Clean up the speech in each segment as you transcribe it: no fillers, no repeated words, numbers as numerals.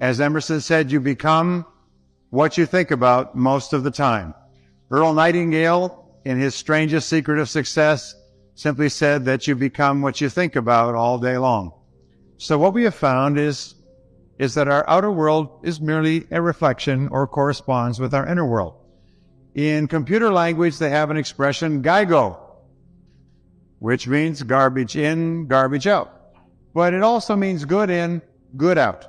As Emerson said, you become what you think about most of the time. Earl Nightingale, in his Strangest Secret of Success, simply said that you become what you think about all day long. So what we have found is that our outer world is merely a reflection or corresponds with our inner world. In computer language, they have an expression, GIGO, which means garbage in, garbage out. But it also means good in, good out.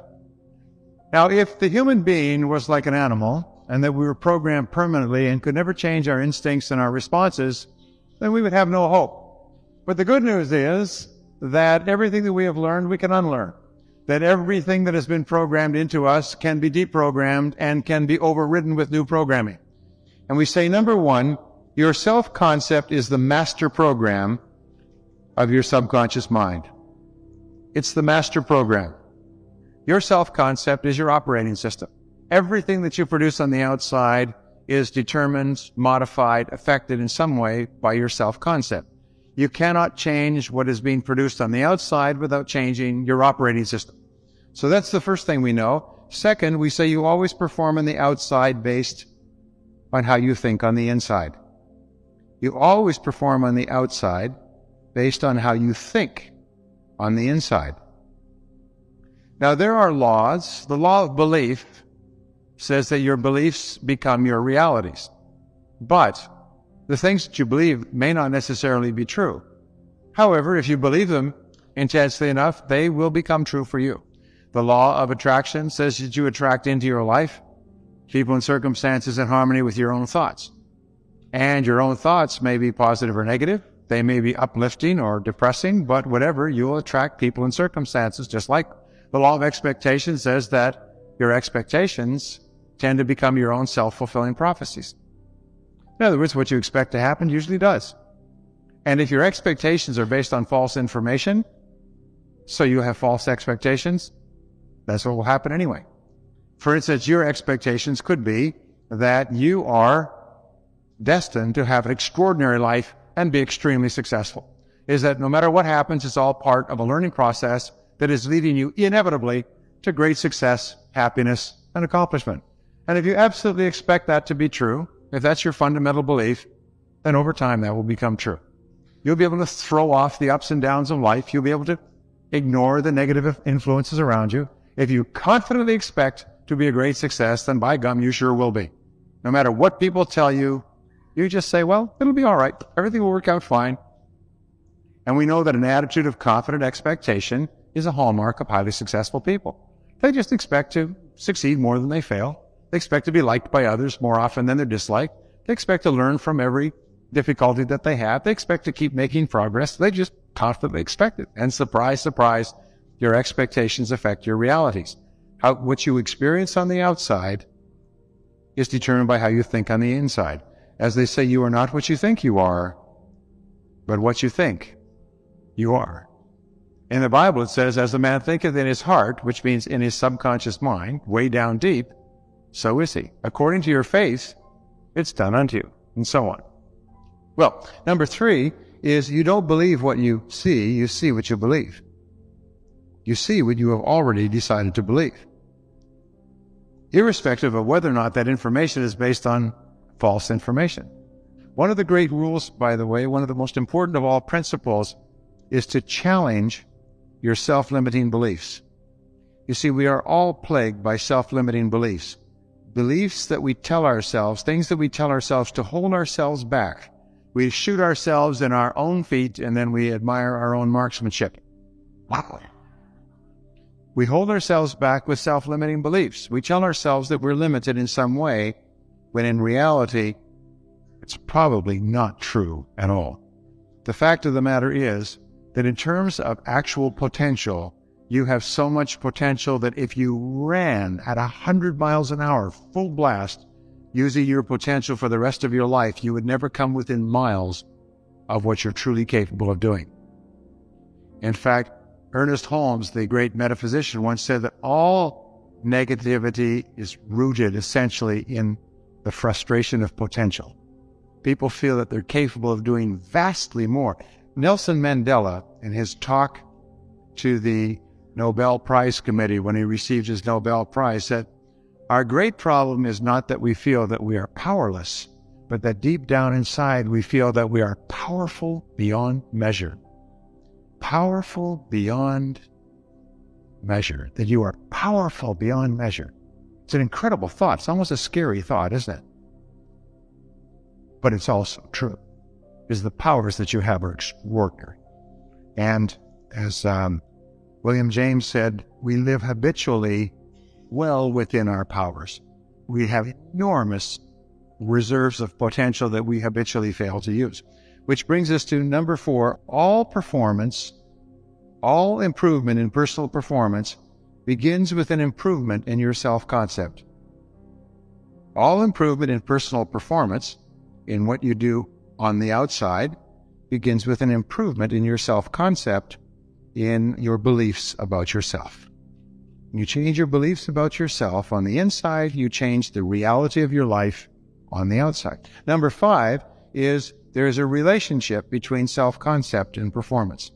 Now, if the human being was like an animal, and that we were programmed permanently and could never change our instincts and our responses, then we would have no hope. But the good news is that everything that we have learned, we can unlearn. That everything that has been programmed into us can be deprogrammed and can be overridden with new programming. And we say, number one, your self-concept is the master program of your subconscious mind. It's the master program. Your self-concept is your operating system. Everything that you produce on the outside is determined, modified, affected in some way by your self-concept. You cannot change what is being produced on the outside without changing your operating system. So that's the first thing we know. Second, we say you always perform on the outside based on how you think on the inside. You always perform on the outside based on how you think on the inside. Now, there are laws. The law of belief says that your beliefs become your realities. But the things that you believe may not necessarily be true. However, if you believe them intensely enough, they will become true for you. The law of attraction says that you attract into your life people and circumstances in harmony with your own thoughts. And your own thoughts may be positive or negative. They may be uplifting or depressing, but whatever, you will attract people and circumstances, just like the law of expectation says that your expectations tend to become your own self-fulfilling prophecies. In other words, what you expect to happen usually does. And if your expectations are based on false information, so you have false expectations, that's what will happen anyway. For instance, your expectations could be that you are destined to have an extraordinary life and be extremely successful. Is that no matter what happens, it's all part of a learning process that is leading you inevitably to great success, happiness, and accomplishment. And if you absolutely expect that to be true, if that's your fundamental belief, then over time that will become true. You'll be able to throw off the ups and downs of life. You'll be able to ignore the negative influences around you. If you confidently expect to be a great success, then by gum, you sure will be. No matter what people tell you, you just say, well, it'll be all right. Everything will work out fine. And we know that an attitude of confident expectation is a hallmark of highly successful people. They just expect to succeed more than they fail. They expect to be liked by others more often than they're disliked. They expect to learn from every difficulty that they have. They expect to keep making progress. They just confidently expect it. And surprise, surprise, your expectations affect your realities. What you experience on the outside is determined by how you think on the inside. As they say, you are not what you think you are, but what you think you are. In the Bible, it says, as a man thinketh in his heart, which means in his subconscious mind, way down deep, so is he. According to your faith, it's done unto you, and so on. Well, number 3 is you don't believe what you see what you believe. You see what you have already decided to believe, irrespective of whether or not that information is based on false information. One of the great rules, by the way, one of the most important of all principles, is to challenge your self-limiting beliefs. You see, we are all plagued by self-limiting beliefs. Beliefs that we tell ourselves, things that we tell ourselves to hold ourselves back. We shoot ourselves in our own feet and then we admire our own marksmanship. Wow. We hold ourselves back with self-limiting beliefs. We tell ourselves that we're limited in some way, when in reality, it's probably not true at all. The fact of the matter is that in terms of actual potential, you have so much potential that if you ran at 100 miles an hour, full blast, using your potential for the rest of your life, you would never come within miles of what you're truly capable of doing. In fact, Ernest Holmes, the great metaphysician, once said that all negativity is rooted essentially in the frustration of potential. People feel that they're capable of doing vastly more. Nelson Mandela, in his talk to the Nobel Prize Committee, when he received his Nobel Prize, said, "Our great problem is not that we feel that we are powerless, but that deep down inside we feel that we are powerful beyond measure." Powerful beyond measure. That you are powerful beyond measure. It's an incredible thought. It's almost a scary thought, isn't it? But it's also true, because the powers that you have are extraordinary. And as William James said, we live habitually well within our powers. We have enormous reserves of potential that we habitually fail to use. Which brings us to number 4, all performance, all improvement in personal performance begins with an improvement in your self-concept. All improvement in personal performance, in what you do on the outside, begins with an improvement in your self-concept, in your beliefs about yourself. When you change your beliefs about yourself on the inside, you change the reality of your life on the outside. Number 5 is there is a relationship between self-concept and performance.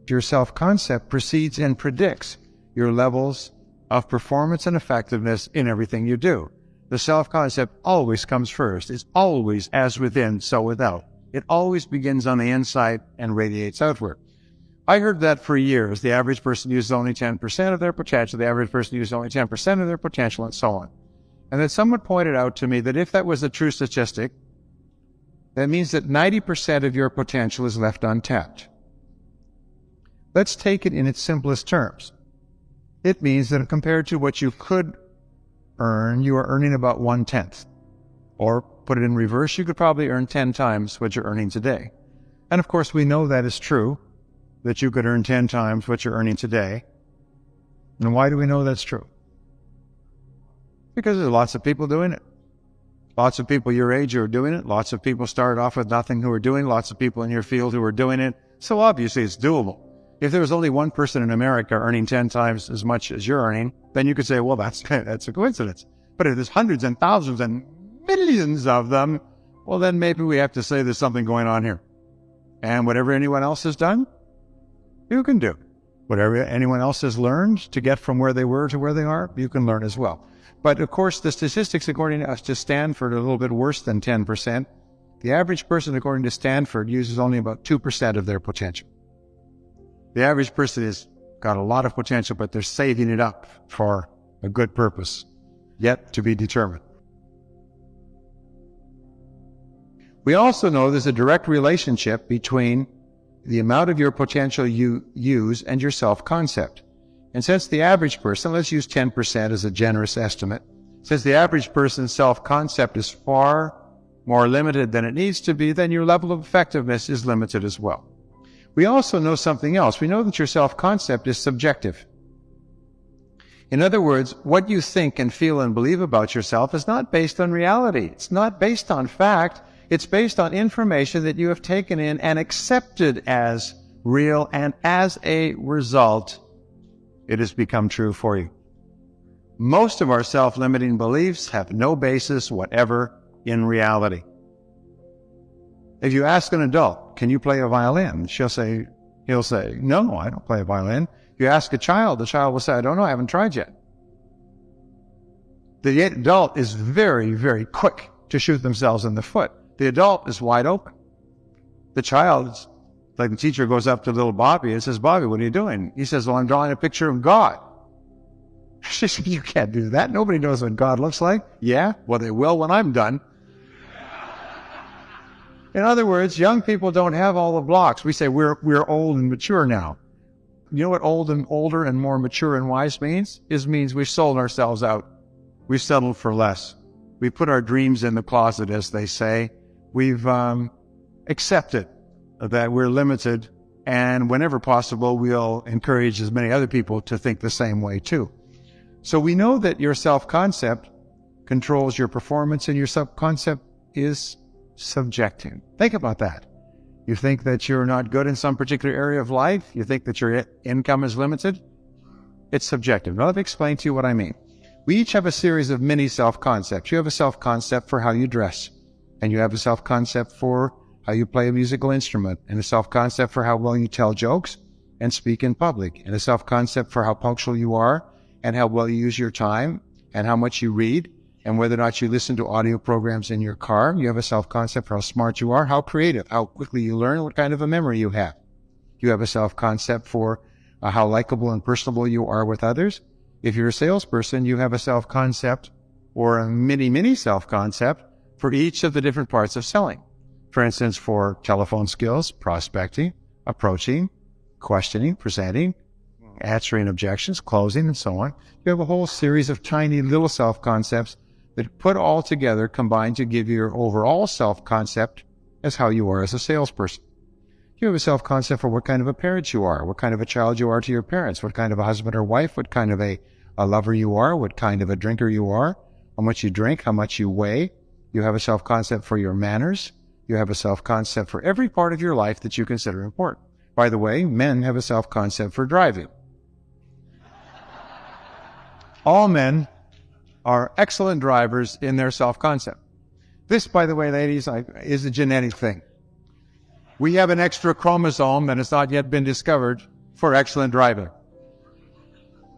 Your self-concept precedes and predicts your levels of performance and effectiveness in everything you do. The self-concept always comes first. It's always as within, so without. It always begins on the inside and radiates outward. I heard that for years. The average person uses only 10% of their potential. The average person uses only 10% of their potential, and so on. And then someone pointed out to me that if that was a true statistic, that means that 90% of your potential is left untapped. Let's take it in its simplest terms. It means that compared to what you could earn, you are earning about 1/10. Or put it in reverse, you could probably earn 10 times what you're earning today. And of course, we know that is true, that you could earn 10 times what you're earning today. And why do we know that's true? Because there's lots of people doing it. Lots of people your age who are doing it. Lots of people started off with nothing who are doing it. Lots of people in your field who are doing it. So obviously it's doable. If there was only one person in America earning 10 times as much as you're earning, then you could say, well, that's a coincidence. But if there's hundreds and thousands and millions of them, well, then maybe we have to say there's something going on here. And whatever anyone else has done, you can do. Whatever anyone else has learned to get from where they were to where they are, you can learn as well. But of course, the statistics, according to Stanford, are a little bit worse than 10%. The average person, according to Stanford, uses only about 2% of their potential. The average person has got a lot of potential, but they're saving it up for a good purpose, yet to be determined. We also know there's a direct relationship between the amount of your potential you use and your self-concept. And since the average person, let's use 10% as a generous estimate, since the average person's self-concept is far more limited than it needs to be, then your level of effectiveness is limited as well. We also know something else. We know that your self-concept is subjective. In other words, what you think and feel and believe about yourself is not based on reality. It's not based on fact. It's based on information that you have taken in and accepted as real, and as a result, it has become true for you. Most of our self-limiting beliefs have no basis whatever in reality. If you ask an adult, can you play a violin? He'll say, no, I don't play a violin. If you ask a child, the child will say, I don't know, I haven't tried yet. The adult is very, very quick to shoot themselves in the foot. The adult is wide open. The child is like the teacher goes up to little Bobby and says, Bobby, what are you doing? He says, well, I'm drawing a picture of God. She said, you can't do that. Nobody knows what God looks like. Yeah, well, they will when I'm done. In other words, young people don't have all the blocks. We say we're old and mature now. You know what older and more mature and wise means? It means we've sold ourselves out. We've settled for less. We put our dreams in the closet, as they say. We've accepted that we're limited, and whenever possible, we'll encourage as many other people to think the same way too. So we know that your self-concept controls your performance, and your self-concept is subjective. Think about that. You think that you're not good in some particular area of life? You think that your income is limited? It's subjective. Now let me explain to you what I mean. We each have a series of mini self-concepts. You have a self-concept for how you dress, and you have a self-concept for how you play a musical instrument, and a self-concept for how well you tell jokes, and speak in public, and a self-concept for how punctual you are, and how well you use your time, and how much you read, and whether or not you listen to audio programs in your car. You have a self-concept for how smart you are, how creative, how quickly you learn, what kind of a memory you have. You have a self-concept for how likable and personable you are with others. If you're a salesperson, you have a self-concept or a mini self-concept for each of the different parts of selling. For instance, for telephone skills, prospecting, approaching, questioning, presenting, answering objections, closing, and so on. You have a whole series of tiny little self-concepts that put all together combine to give you your overall self-concept as how you are as a salesperson. You have a self-concept for what kind of a parent you are, what kind of a child you are to your parents, what kind of a husband or wife, what kind of a lover you are, what kind of a drinker you are, how much you drink, how much you weigh. You have a self-concept for your manners. You have a self-concept for every part of your life that you consider important. By the way, men have a self-concept for driving. All men are excellent drivers in their self-concept. This, by the way, ladies, is a genetic thing. We have an extra chromosome that has not yet been discovered for excellent driving.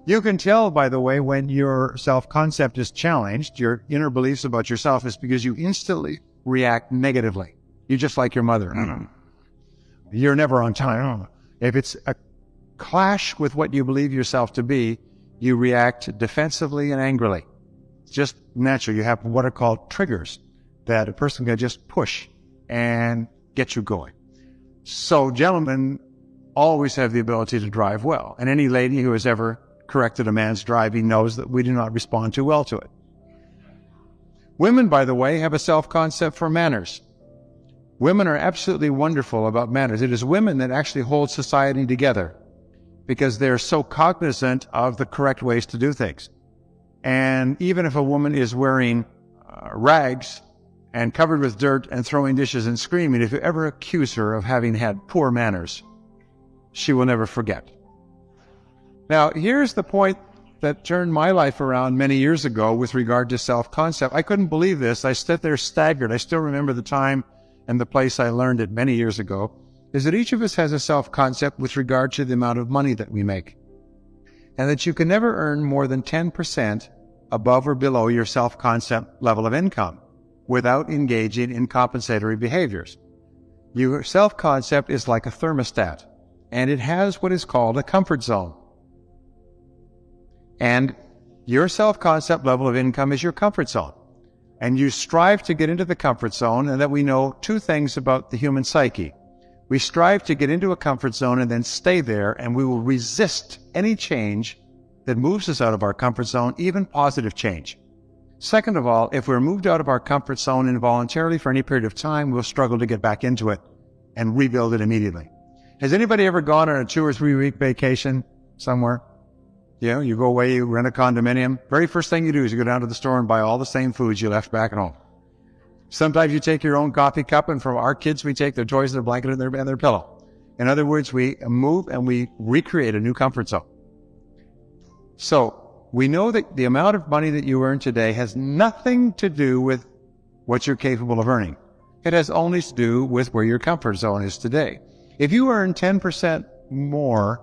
You can tell, by the way, when your self-concept is challenged, your inner beliefs about yourself, is because you instantly react negatively. You're just like your mother. You're never on time. If it's a clash with what you believe yourself to be, you react defensively and angrily. It's just natural. You have what are called triggers that a person can just push and get you going. So gentlemen always have the ability to drive well. And any lady who has ever corrected a man's driving knows that we do not respond too well to it. Women, by the way, have a self-concept for manners. Women are absolutely wonderful about manners. It is women that actually hold society together because they're so cognizant of the correct ways to do things. And even if a woman is wearing rags and covered with dirt and throwing dishes and screaming, if you ever accuse her of having had poor manners, she will never forget. Now, here's the point that turned my life around many years ago with regard to self-concept. I couldn't believe this. I stood there staggered. I still remember the time and the place I learned it many years ago, is that each of us has a self-concept with regard to the amount of money that we make, and that you can never earn more than 10% above or below your self-concept level of income without engaging in compensatory behaviors. Your self-concept is like a thermostat, and it has what is called a comfort zone. And your self-concept level of income is your comfort zone. And you strive to get into the comfort zone, and that we know two things about the human psyche. We strive to get into a comfort zone and then stay there, and we will resist any change that moves us out of our comfort zone, even positive change. Second of all, if we're moved out of our comfort zone involuntarily for any period of time, we'll struggle to get back into it and rebuild it immediately. Has anybody ever gone on a 2 or 3 week vacation somewhere? You know, you go away, you rent a condominium. Very first thing you do is you go down to the store and buy all the same foods you left back at home. Sometimes you take your own coffee cup, and from our kids, we take their toys, their blanket, and their pillow. In other words, we move and we recreate a new comfort zone. So we know that the amount of money that you earn today has nothing to do with what you're capable of earning. It has only to do with where your comfort zone is today. If you earn 10% more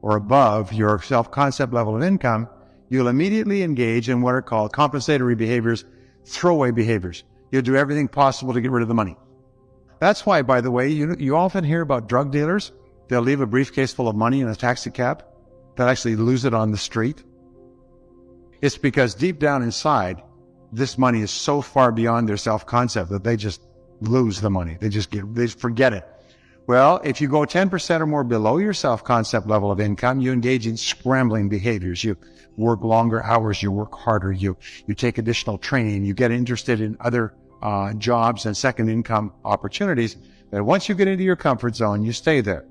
or above your self-concept level of income, you'll immediately engage in what are called compensatory behaviors, throwaway behaviors. You'll do everything possible to get rid of the money. That's why, by the way, you often hear about drug dealers. They'll leave a briefcase full of money in a taxi cab. They'll actually lose it on the street. It's because deep down inside, this money is so far beyond their self-concept that they just lose the money. They just forget it. Well, if you go 10% or more below your self-concept level of income, you engage in scrambling behaviors. You work longer hours, you work harder, you take additional training, you get interested in other jobs and second income opportunities. But once you get into your comfort zone, you stay there.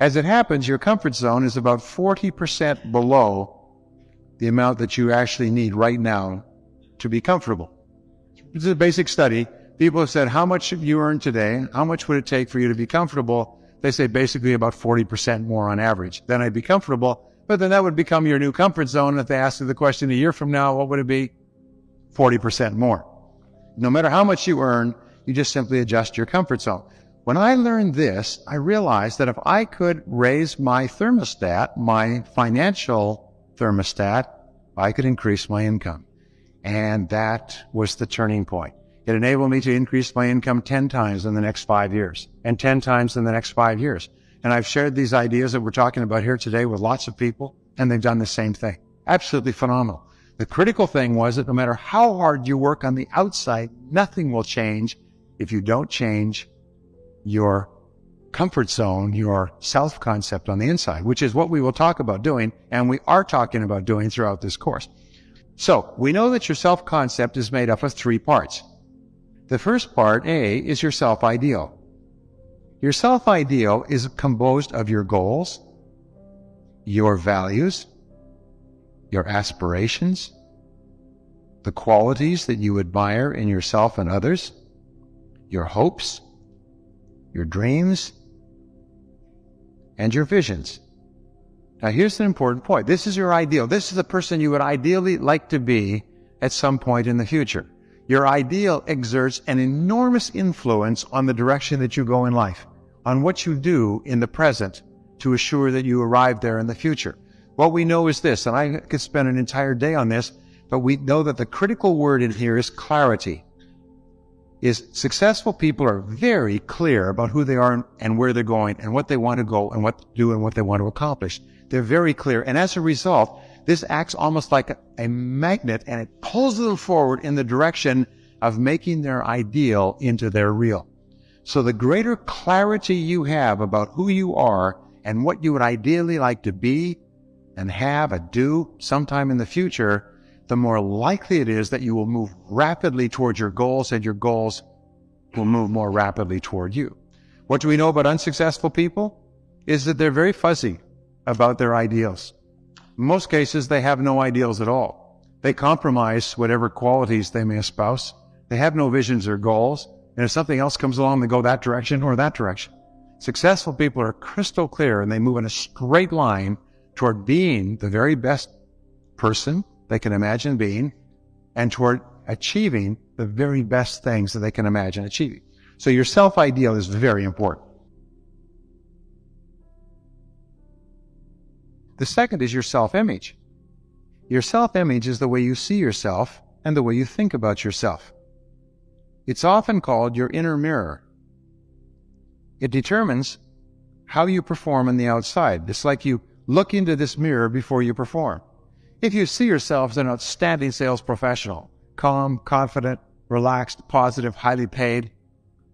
As it happens, your comfort zone is about 40% below the amount that you actually need right now to be comfortable. This is a basic study. People have said, how much you earn today? How much would it take for you to be comfortable? They say basically about 40% more on average. Then I'd be comfortable, but then that would become your new comfort zone. If they ask you the question a year from now, what would it be? 40% more. No matter how much you earn, you just simply adjust your comfort zone. When I learned this, I realized that if I could raise my thermostat, my financial thermostat, I could increase my income. And that was the turning point. It enabled me to increase my income 10 times in the next 5 years, and 10 times in the next 5 years. And I've shared these ideas that we're talking about here today with lots of people, and they've done the same thing. Absolutely phenomenal. The critical thing was that no matter how hard you work on the outside, nothing will change if you don't change your comfort zone, your self-concept on the inside, which is what we will talk about doing, and we are talking about doing throughout this course. So we know that your self-concept is made up of 3 parts. The first part, A, is your self-ideal. Your self-ideal is composed of your goals, your values, your aspirations, the qualities that you admire in yourself and others, your hopes, your dreams, and your visions. Now here's an important point. This is your ideal. This is the person you would ideally like to be at some point in the future. Your ideal exerts an enormous influence on the direction that you go in life, on what you do in the present to assure that you arrive there in the future. What we know is this, and I could spend an entire day on this, but we know that the critical word in here is clarity. Successful people are very clear about who they are and where they're going and what they want to go and what to do and what they want to accomplish. They're very clear. And as a result, this acts almost like a magnet, and it pulls them forward in the direction of making their ideal into their real. So the greater clarity you have about who you are and what you would ideally like to be and have and do sometime in the future, the more likely it is that you will move rapidly towards your goals, and your goals will move more rapidly toward you. What do we know about unsuccessful people? Is that they're very fuzzy about their ideals. In most cases, they have no ideals at all. They compromise whatever qualities they may espouse. They have no visions or goals. And if something else comes along, they go that direction or that direction. Successful people are crystal clear, and they move in a straight line toward being the very best person they can imagine being, and toward achieving the very best things that they can imagine achieving. So your self-ideal is very important. The second is your self-image. Your self-image is the way you see yourself and the way you think about yourself. It's often called your inner mirror. It determines how you perform on the outside. It's like you look into this mirror before you perform. If you see yourself as an outstanding sales professional, calm, confident, relaxed, positive, highly paid,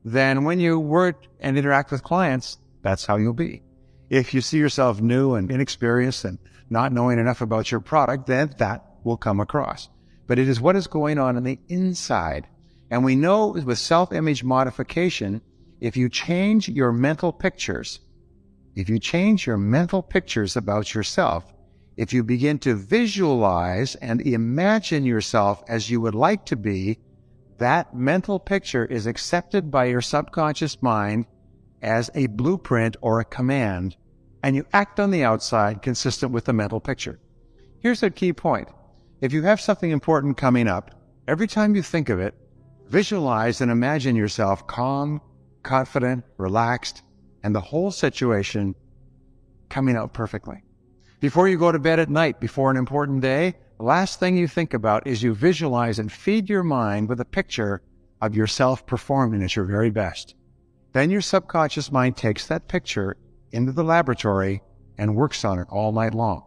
then when you work and interact with clients, that's how you'll be. If you see yourself new and inexperienced and not knowing enough about your product, then that will come across. But it is what is going on the inside. And we know with self-image modification, if you change your mental pictures, about yourself, if you begin to visualize and imagine yourself as you would like to be, that mental picture is accepted by your subconscious mind as a blueprint or a command, and you act on the outside consistent with the mental picture. Here's a key point. If you have something important coming up, every time you think of it, visualize and imagine yourself calm, confident, relaxed, and the whole situation coming out perfectly. Before you go to bed at night, before an important day, the last thing you think about is you visualize and feed your mind with a picture of yourself performing at your very best. Then your subconscious mind takes that picture into the laboratory and works on it all night long.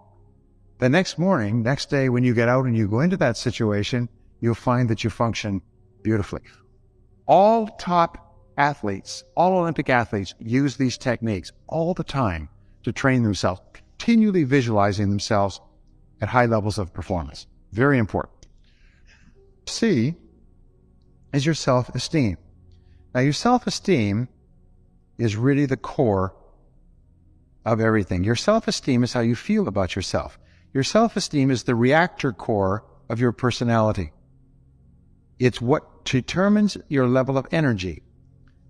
The next morning, next day, when you get out and you go into that situation, you'll find that you function beautifully. All top athletes, all Olympic athletes use these techniques all the time to train themselves, continually visualizing themselves at high levels of performance. Very important. C is your self-esteem. Now, your self-esteem is really the core of everything. Your self-esteem is how you feel about yourself. Your self-esteem is the reactor core of your personality. It's what determines your level of energy.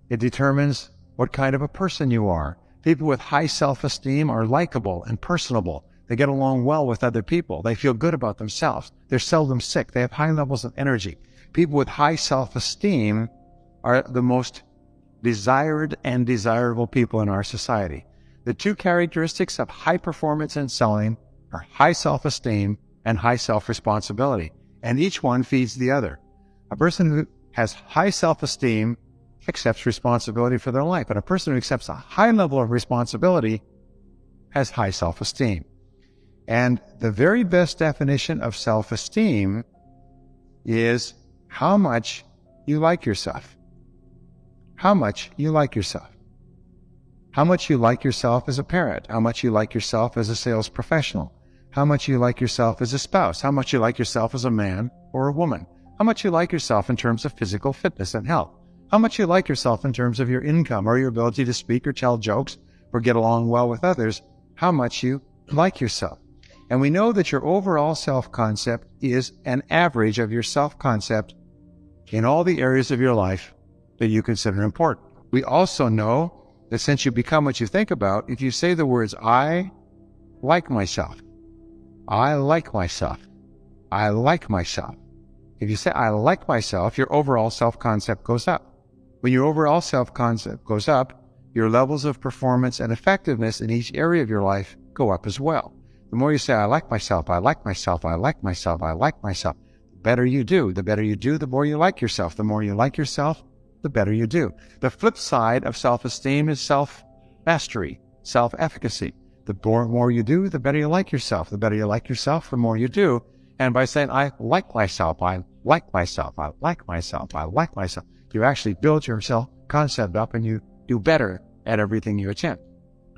It determines what kind of a person you are. People with high self-esteem are likable and personable. They get along well with other people. They feel good about themselves. They're seldom sick. They have high levels of energy. People with high self-esteem are the most desired and desirable people in our society. The two characteristics of high performance in selling are high self-esteem and high self-responsibility, and each one feeds the other. A person who has high self-esteem accepts responsibility for their life, and a person who accepts a high level of responsibility has high self-esteem. And the very best definition of self-esteem is how much you like yourself. How much you like yourself. How much you like yourself as a parent. How much you like yourself as a sales professional. How much you like yourself as a spouse. How much you like yourself as a man or a woman. How much you like yourself in terms of physical fitness and health. How much you like yourself in terms of your income or your ability to speak or tell jokes or get along well with others. How much you like yourself. And we know that your overall self-concept is an average of your self-concept in all the areas of your life that you consider important. We also know that since you become what you think about, if you say the words, I like myself, I like myself, I like myself. If you say, I like myself, your overall self-concept goes up. When your overall self-concept goes up, your levels of performance and effectiveness in each area of your life go up as well. The more you say, I like myself, I like myself, I like myself, I like myself, the better you do. The better you do, the more you like yourself. The more you like yourself, the better you do. The flip side of self-esteem is self-mastery, self-efficacy. The more you do, the better you like yourself. The better you like yourself, the more you do. And by saying, I like myself, I like myself, I like myself, I like myself, you actually build your self-concept up and you do better at everything you attempt.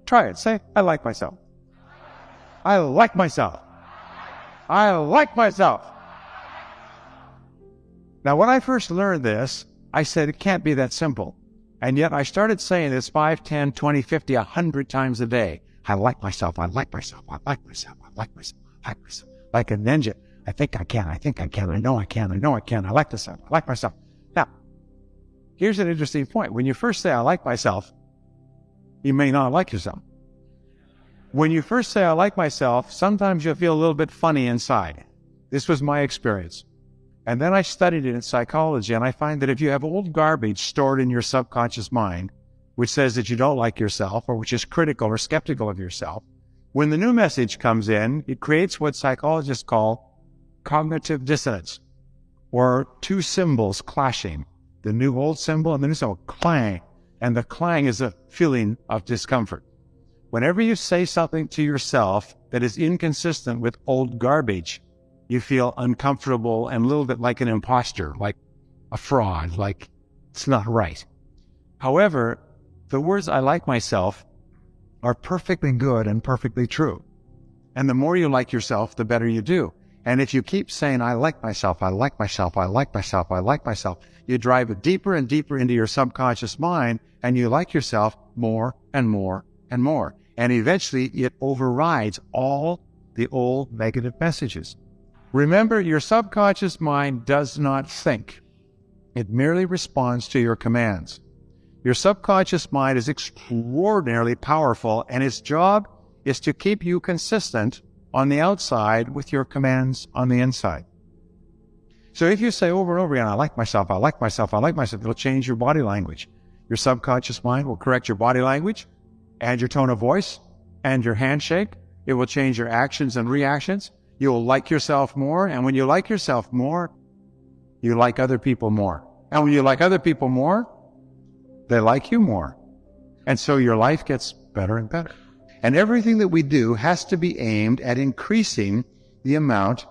Try it. Say, I like myself. I like myself. I like myself. Now, when I first learned this, I said, it can't be that simple. And yet I started saying this 5, 10, 20, 50, 100 times a day. I like myself. I like myself. I like myself. I like myself. I like myself. Like an engine. I think I can. I think I can. I know I can. I know I can. I like myself. I like myself. Now, here's an interesting point. When you first say, I like myself, you may not like yourself. When you first say, I like myself, sometimes you'll feel a little bit funny inside. This was my experience. And then I studied it in psychology, and I find that if you have old garbage stored in your subconscious mind, which says that you don't like yourself, or which is critical or skeptical of yourself, when the new message comes in, it creates what psychologists call cognitive dissonance, or two symbols clashing. The new old symbol and the new symbol, clang. And the clang is a feeling of discomfort. Whenever you say something to yourself that is inconsistent with old garbage, you feel uncomfortable and a little bit like an imposter, like a fraud, like it's not right. However, the words I like myself are perfectly good and perfectly true. And the more you like yourself, the better you do. And if you keep saying, I like myself, I like myself, I like myself, I like myself, you drive it deeper and deeper into your subconscious mind, and you like yourself more and more and more. And eventually it overrides all the old negative messages. Remember, your subconscious mind does not think. It merely responds to your commands. Your subconscious mind is extraordinarily powerful, and its job is to keep you consistent on the outside with your commands on the inside. So if you say over and over again, I like myself, I like myself, I like myself, it'll change your body language. Your subconscious mind will correct your body language and your tone of voice and your handshake. It will change your actions and reactions. You'll like yourself more, and when you like yourself more, you like other people more. And when you like other people more, they like you more. And so your life gets better and better. And everything that we do has to be aimed at increasing the amount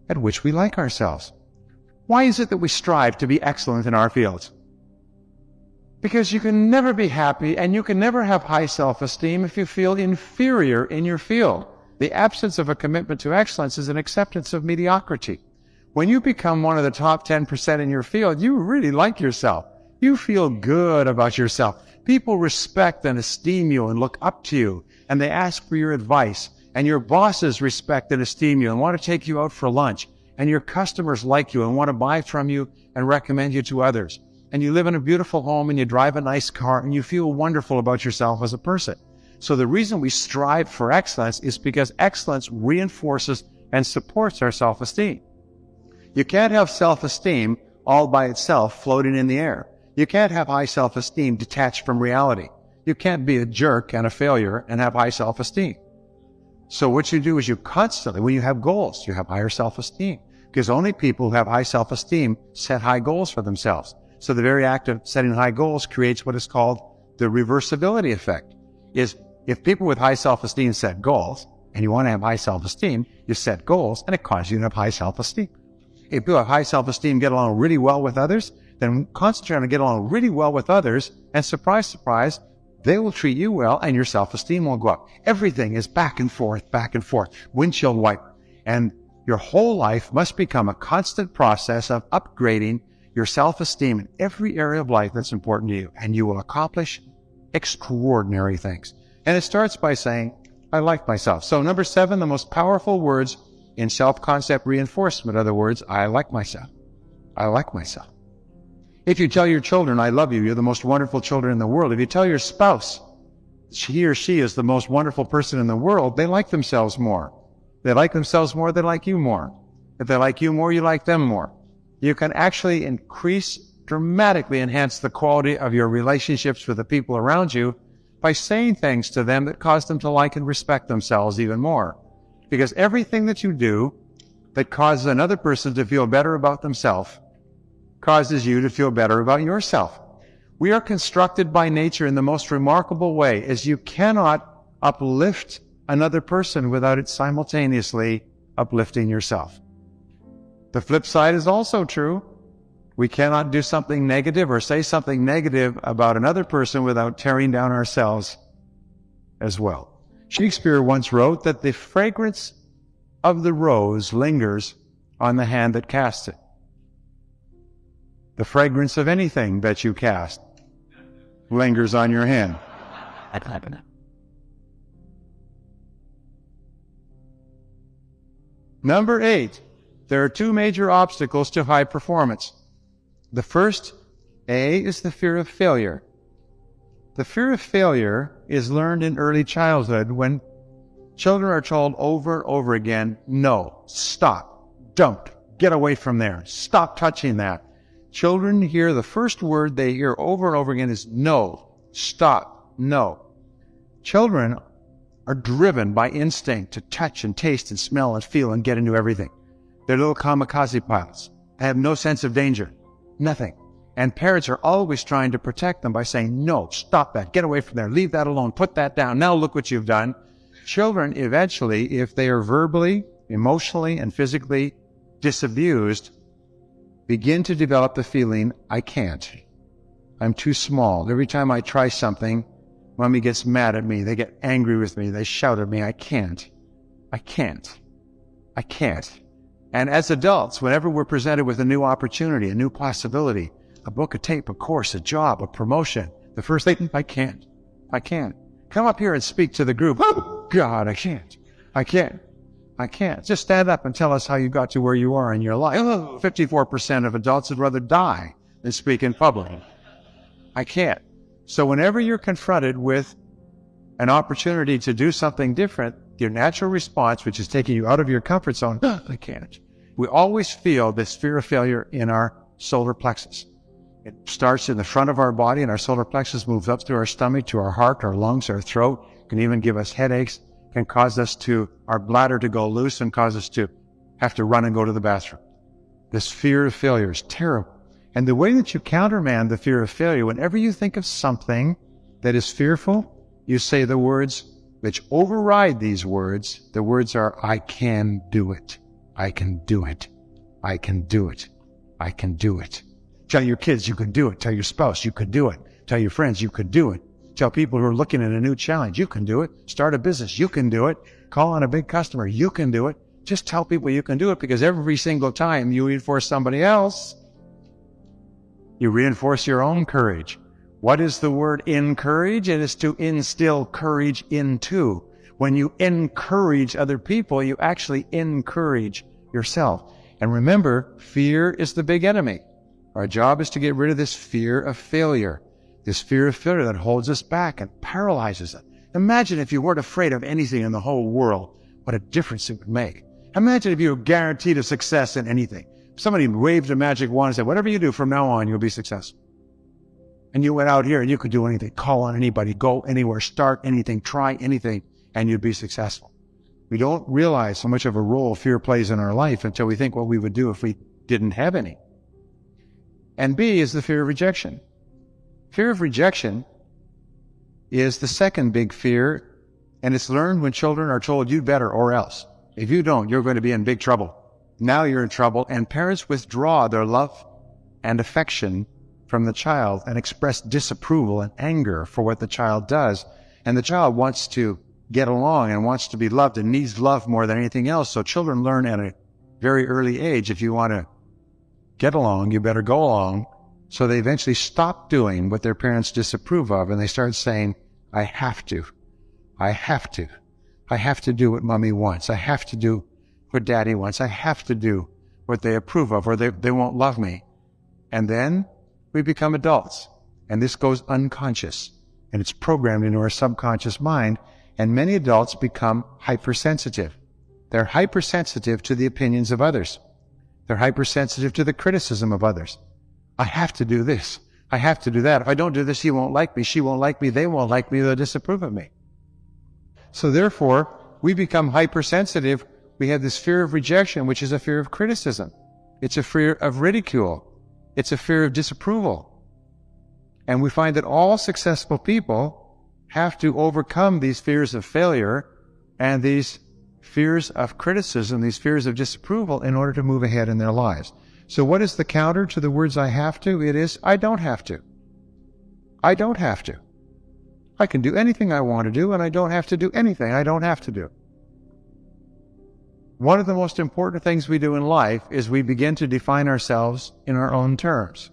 at which we like ourselves. Why is it that we strive to be excellent in our fields? Because you can never be happy and you can never have high self-esteem if you feel inferior in your field. The absence of a commitment to excellence is an acceptance of mediocrity. When you become one of the top 10% in your field, you really like yourself. You feel good about yourself. People respect and esteem you and look up to you, and they ask for your advice. And your bosses respect and esteem you and want to take you out for lunch. And your customers like you and want to buy from you and recommend you to others. And you live in a beautiful home and you drive a nice car and you feel wonderful about yourself as a person. So the reason we strive for excellence is because excellence reinforces and supports our self-esteem. You can't have self-esteem all by itself floating in the air. You can't have high self-esteem detached from reality. You can't be a jerk and a failure and have high self-esteem. So what you do is you constantly, when you have goals, you have higher self-esteem. Because only people who have high self-esteem set high goals for themselves. So the very act of setting high goals creates what is called the reversibility effect. Is if people with high self-esteem set goals, and you want to have high self-esteem, you set goals, and it causes you to have high self-esteem. If people have high self-esteem, get along really well with others, then concentrate on getting along really well with others, and surprise, surprise, they will treat you well, and your self-esteem will go up. Everything is back and forth, windshield wiper. And your whole life must become a constant process of upgrading your self-esteem in every area of life that's important to you, and you will accomplish extraordinary things. And it starts by saying, I like myself. So number 7, the most powerful words in self-concept reinforcement are the words, I like myself. I like myself. If you tell your children, I love you, you're the most wonderful children in the world. If you tell your spouse, he or she is the most wonderful person in the world, they like themselves more. They like themselves more, they like you more. If they like you more, you like them more. You can actually dramatically enhance the quality of your relationships with the people around you by saying things to them that cause them to like and respect themselves even more. Because everything that you do that causes another person to feel better about themselves causes you to feel better about yourself. We are constructed by nature in the most remarkable way, as you cannot uplift another person without it simultaneously uplifting yourself. The flip side is also true. We cannot do something negative or say something negative about another person without tearing down ourselves as well. Shakespeare once wrote that the fragrance of the rose lingers on the hand that casts it. The fragrance of anything that you cast lingers on your hand. Number 8, there are 2 major obstacles to high performance. The first, A, is the fear of failure. The fear of failure is learned in early childhood when children are told over and over again, no, stop, don't, get away from there, stop touching that. Children hear the first word they hear over and over again is no, stop, no. Children are driven by instinct to touch and taste and smell and feel and get into everything. They're little kamikaze pilots. They have no sense of danger. Nothing. And parents are always trying to protect them by saying, no, stop that, get away from there, leave that alone, put that down, now look what you've done. Children eventually, if they are verbally, emotionally, and physically disabused, begin to develop the feeling, I can't. I'm too small. Every time I try something, Mommy gets mad at me, they get angry with me, they shout at me, I can't. I can't. I can't. And as adults, whenever we're presented with a new opportunity, a new possibility, a book, a tape, a course, a job, a promotion, the first thing, I can't. I can't. Come up here and speak to the group. Oh, God, I can't. I can't. I can't. Just stand up and tell us how you got to where you are in your life. Oh, 54% of adults would rather die than speak in public. I can't. So whenever you're confronted with an opportunity to do something different, your natural response, which is taking you out of your comfort zone, I can't. We always feel this fear of failure in our solar plexus. It starts in the front of our body, and our solar plexus moves up through our stomach to our heart, our lungs, our throat, can even give us headaches, can cause us to, our bladder to go loose and cause us to have to run and go to the bathroom. This fear of failure is terrible. And the way that you countermand the fear of failure, whenever you think of something that is fearful, you say the words which override these words. The words are, I can do it. I can do it. I can do it. I can do it. Tell your kids you can do it. Tell your spouse you can do it. Tell your friends you can do it. Tell people who are looking at a new challenge you can do it. Start a business, you can do it. Call on a big customer, you can do it. Just tell people you can do it, because every single time you reinforce somebody else, you reinforce your own courage. What is the word encourage? It is to instill courage into. When you encourage other people, you actually encourage yourself. And remember, fear is the big enemy. Our job is to get rid of this fear of failure. This fear of failure that holds us back and paralyzes us. Imagine if you weren't afraid of anything in the whole world, what a difference it would make. Imagine if you were guaranteed a success in anything. If somebody waved a magic wand and said, whatever you do from now on, you'll be successful. and you went out here and you could do anything, call on anybody, go anywhere, start anything, try anything, and you'd be successful. We don't realize how much of a role fear plays in our life until we think what we would do if we didn't have any. And B is the fear of rejection. Fear of rejection is the second big fear, and it's learned when children are told, you better or else. If you don't, you're going to be in big trouble. Now you're in trouble, and parents withdraw their love and affection from the child and express disapproval and anger for what the child does. And the child wants to get along and wants to be loved and needs love more than anything else. So children learn at a very early age, if you want to get along, you better go along. So they eventually stop doing what their parents disapprove of, and they start saying, I have to. I have to. I have to do what mommy wants. I have to do what daddy wants. I have to do what they approve of, or they won't love me. And then we become adults, and this goes unconscious, and it's programmed into our subconscious mind, and many adults become hypersensitive. They're hypersensitive to the opinions of others. They're hypersensitive to the criticism of others. I have to do this. I have to do that. If I don't do this, he won't like me. She won't like me. They won't like me. They'll disapprove of me. So therefore, we become hypersensitive. We have this fear of rejection, which is a fear of criticism. It's a fear of ridicule. It's a fear of disapproval. And we find that all successful people have to overcome these fears of failure and these fears of criticism, these fears of disapproval, in order to move ahead in their lives. So what is the counter to the words I have to? It is, I don't have to. I don't have to. I can do anything I want to do, and I don't have to do anything I don't have to do. One of the most important things we do in life is we begin to define ourselves in our own terms.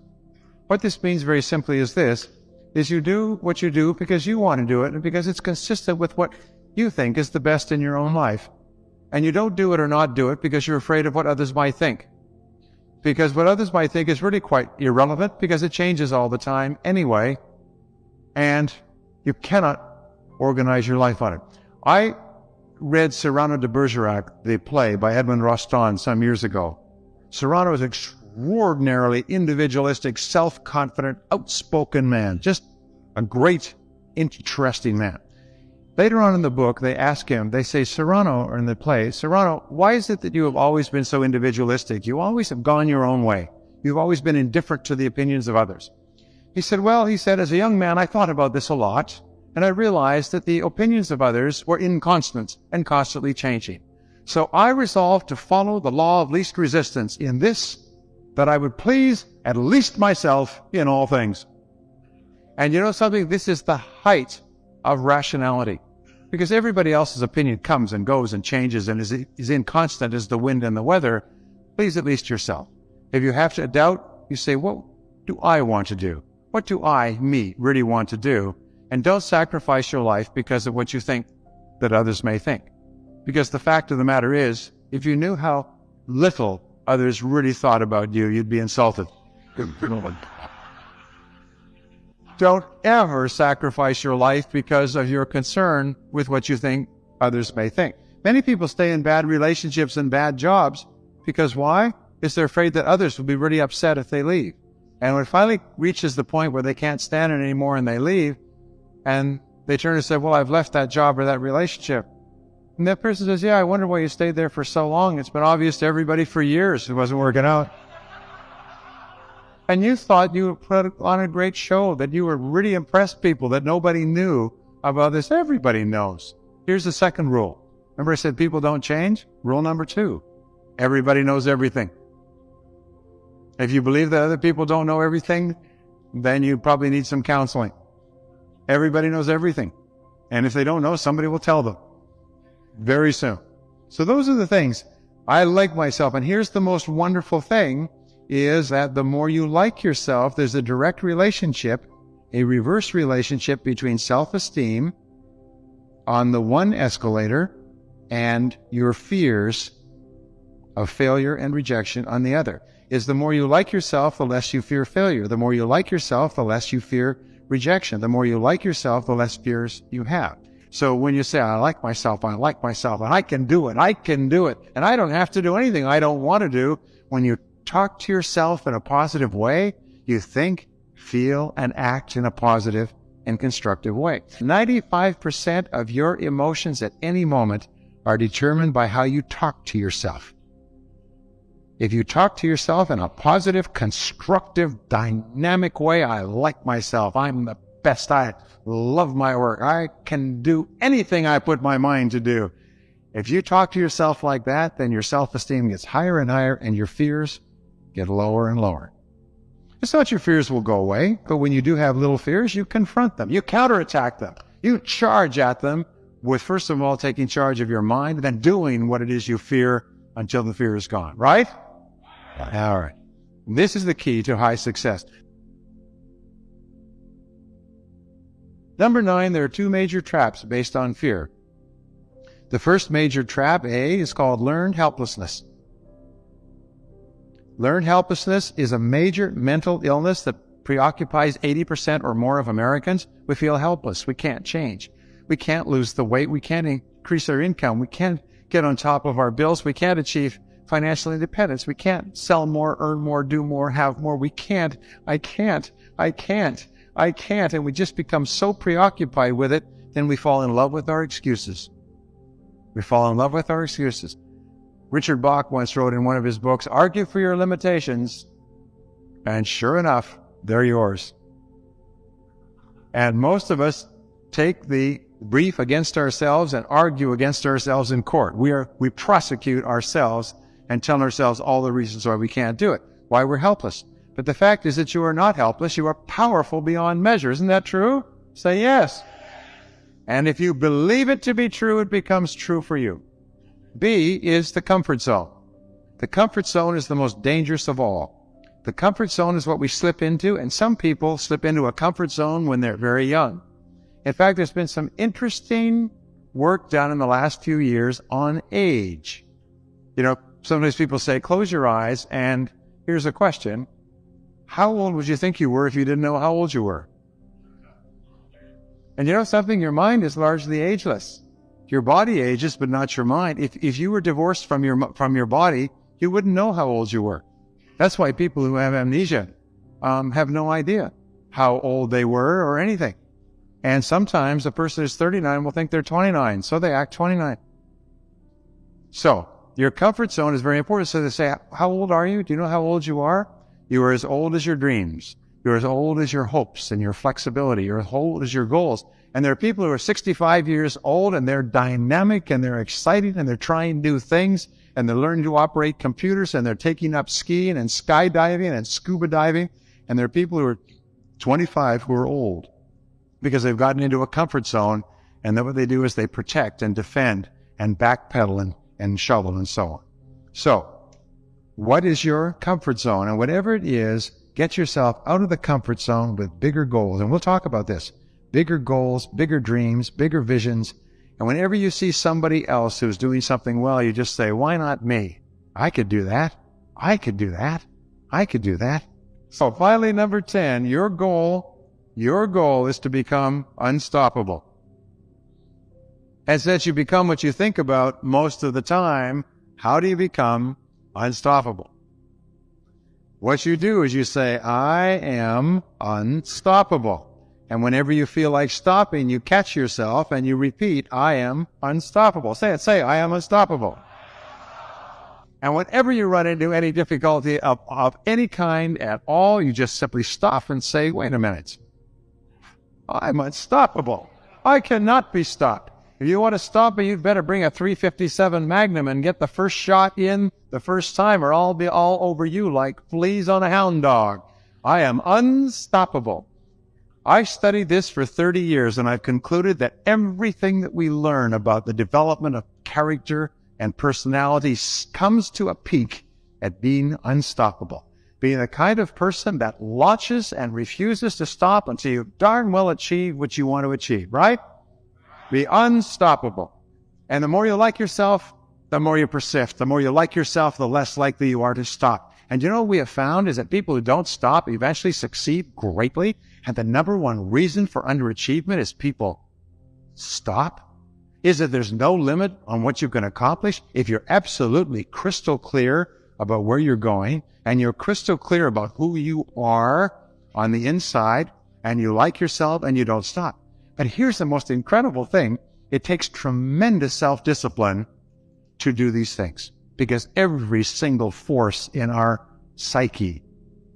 What this means very simply is this, is you do what you do because you want to do it and because it's consistent with what you think is the best in your own life. And you don't do it or not do it because you're afraid of what others might think. Because what others might think is really quite irrelevant because it changes all the time anyway, and you cannot organize your life on it. I read Cyrano de Bergerac, the play by Edmond Rostand, some years ago. Cyrano is an extraordinarily individualistic, self-confident, outspoken man, just a great, interesting man. Later on in the book, they ask him, they say, Cyrano, or in the play, Cyrano, why is it that you have always been so individualistic? You always have gone your own way. You've always been indifferent to the opinions of others. He said, well, he said, as a young man, I thought about this a lot, and I realized that the opinions of others were inconstant and constantly changing. So I resolved to follow the law of least resistance in this, that I would please at least myself in all things. And you know something? This is the height of rationality, because everybody else's opinion comes and goes and changes and is inconstant as the wind and the weather. Please at least yourself. If you have to doubt, you say, what do I want to do? What do I, me, really want to do? And don't sacrifice your life because of what you think that others may think. Because the fact of the matter is, if you knew how little others really thought about you, you'd be insulted. Don't ever sacrifice your life because of your concern with what you think others may think. Many people stay in bad relationships and bad jobs because why? Because they're afraid that others will be really upset if they leave. And when it finally reaches the point where they can't stand it anymore and they leave, and they turn and say, well, I've left that job or that relationship. And that person says, yeah, I wonder why you stayed there for so long. It's been obvious to everybody for years it wasn't working out. And you thought you put on a great show, that you were really impressed people, that nobody knew about this. Everybody knows. Here's the second rule. Remember I said people don't change? Rule number 2. Everybody knows everything. If you believe that other people don't know everything, then you probably need some counseling. Everybody knows everything. And if they don't know, somebody will tell them very soon. So those are the things. I like myself. And here's the most wonderful thing, is that the more you like yourself, there's a direct relationship, a reverse relationship between self-esteem on the one escalator and your fears of failure and rejection on the other. Is the more you like yourself, the less you fear failure. The more you like yourself, the less you fear rejection. The more you like yourself, the less fears you have. So when you say, I like myself, and I can do it, and I don't have to do anything I don't want to do, when you talk to yourself in a positive way, you think, feel, and act in a positive and constructive way. 95% of your emotions at any moment are determined by how you talk to yourself. If you talk to yourself in a positive, constructive, dynamic way, I like myself, I'm the best, I love my work, I can do anything I put my mind to do. If you talk to yourself like that, then your self-esteem gets higher and higher and your fears get lower and lower. It's not your fears will go away, but when you do have little fears, you confront them, you counterattack them, you charge at them with, first of all, taking charge of your mind and then doing what it is you fear until the fear is gone, right? All right. This is the key to high success. Number 9, there are 2 major traps based on fear. The first major trap, A, is called learned helplessness. Learned helplessness is a major mental illness that preoccupies 80% or more of Americans. We feel helpless. We can't change. We can't lose the weight. We can't increase our income. We can't get on top of our bills. We can't achieve financial independence. We can't sell more, earn more, do more, have more. We can't. I can't. And we just become so preoccupied with it, then we fall in love with our excuses. Richard Bach once wrote in one of his books, "Argue for your limitations," and sure enough, they're yours. And most of us take the brief against ourselves and argue against ourselves in court. We prosecute ourselves and tell ourselves all the reasons why we can't do it, why we're helpless. But the fact is that you are not helpless, you are powerful beyond measure. Isn't that true? Say yes. And if you believe it to be true, it becomes true for you. B is the comfort zone. The comfort zone is the most dangerous of all. The comfort zone is what we slip into, and some people slip into a comfort zone when they're very young. In fact, there's been some interesting work done in the last few years on age. You know, sometimes people say, close your eyes, and here's a question. How old would you think you were if you didn't know how old you were? And you know something? Your mind is largely ageless. Your body ages, but not your mind. If you were divorced from your body, you wouldn't know how old you were. That's why people who have amnesia have no idea how old they were or anything. And sometimes a person who's 39 will think they're 29, so they act 29. So your comfort zone is very important. So they say, how old are you? Do you know how old you are? You are as old as your dreams. You're as old as your hopes and your flexibility. You're as old as your goals. And there are people who are 65 years old and they're dynamic and they're excited and they're trying new things and they're learning to operate computers and they're taking up skiing and skydiving and scuba diving. And there are people who are 25 who are old because they've gotten into a comfort zone, and then what they do is they protect and defend and backpedal and shovel and so on. So what is your comfort zone? And whatever it is, get yourself out of the comfort zone with bigger goals. And we'll talk about this. Bigger goals, bigger dreams, bigger visions. And whenever you see somebody else who's doing something well, you just say, why not me? I could do that. I could do that. I could do that. So finally, number 10, your goal is to become unstoppable. And since you become what you think about most of the time, how do you become unstoppable? What you do is you say, I am unstoppable. And whenever you feel like stopping, you catch yourself and you repeat, I am unstoppable. Say it, I am unstoppable. And whenever you run into any difficulty of any kind at all, you just simply stop and say, wait a minute. I'm unstoppable. I cannot be stopped. If you want to stop me, you'd better bring a .357 Magnum and get the first shot in the first time, or I'll be all over you like fleas on a hound dog. I am unstoppable. I studied this for 30 years, and I've concluded that everything that we learn about the development of character and personality comes to a peak at being unstoppable. Being the kind of person that launches and refuses to stop until you darn well achieve what you want to achieve, right? Be unstoppable. And the more you like yourself, the more you persist. The more you like yourself, the less likely you are to stop. And you know what we have found is that people who don't stop eventually succeed greatly. And the number one reason for underachievement is people stop. Is that there's no limit on what you can accomplish if you're absolutely crystal clear about where you're going and you're crystal clear about who you are. on the inside, and you like yourself and you don't stop. But here's the most incredible thing. It takes tremendous self-discipline to do these things, because every single force in our psyche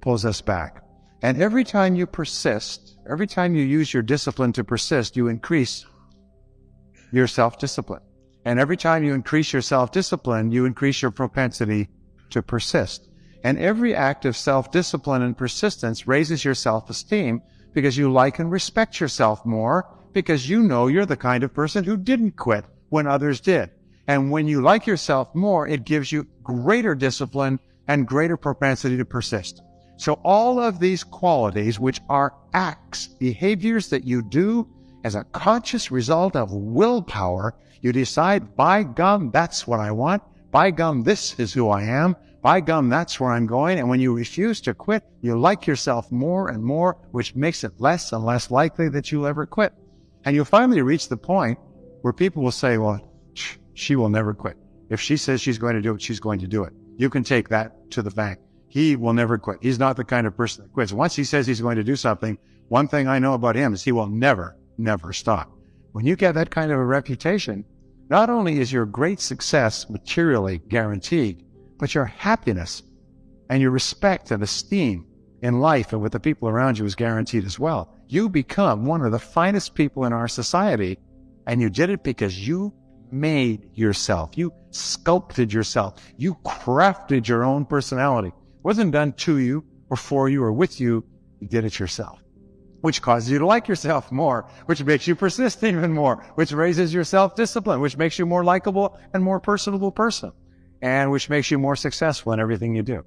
pulls us back. And every time you persist, every time you use your discipline to persist, you increase your self-discipline. And every time you increase your self-discipline, you increase your propensity to persist. And every act of self-discipline and persistence raises your self-esteem, because you like and respect yourself more, because you know you're the kind of person who didn't quit when others did. And when you like yourself more, it gives you greater discipline and greater propensity to persist. So all of these qualities, which are acts, behaviors that you do as a conscious result of willpower, you decide, by gum, that's what I want. By gum, this is who I am. By gum, that's where I'm going. And when you refuse to quit, you like yourself more and more, which makes it less and less likely that you'll ever quit. And you'll finally reach the point where people will say, well, she will never quit. If she says she's going to do it, she's going to do it. You can take that to the bank. He will never quit. He's not the kind of person that quits. Once he says he's going to do something, one thing I know about him is he will never, never stop. When you get that kind of a reputation, not only is your great success materially guaranteed, but your happiness and your respect and esteem in life and with the people around you is guaranteed as well. You become one of the finest people in our society, and you did it because you made yourself. You sculpted yourself. You crafted your own personality. It wasn't done to you or for you or with you. You did it yourself, which causes you to like yourself more, which makes you persist even more, which raises your self-discipline, which makes you more likable and more personable person, and which makes you more successful in everything you do.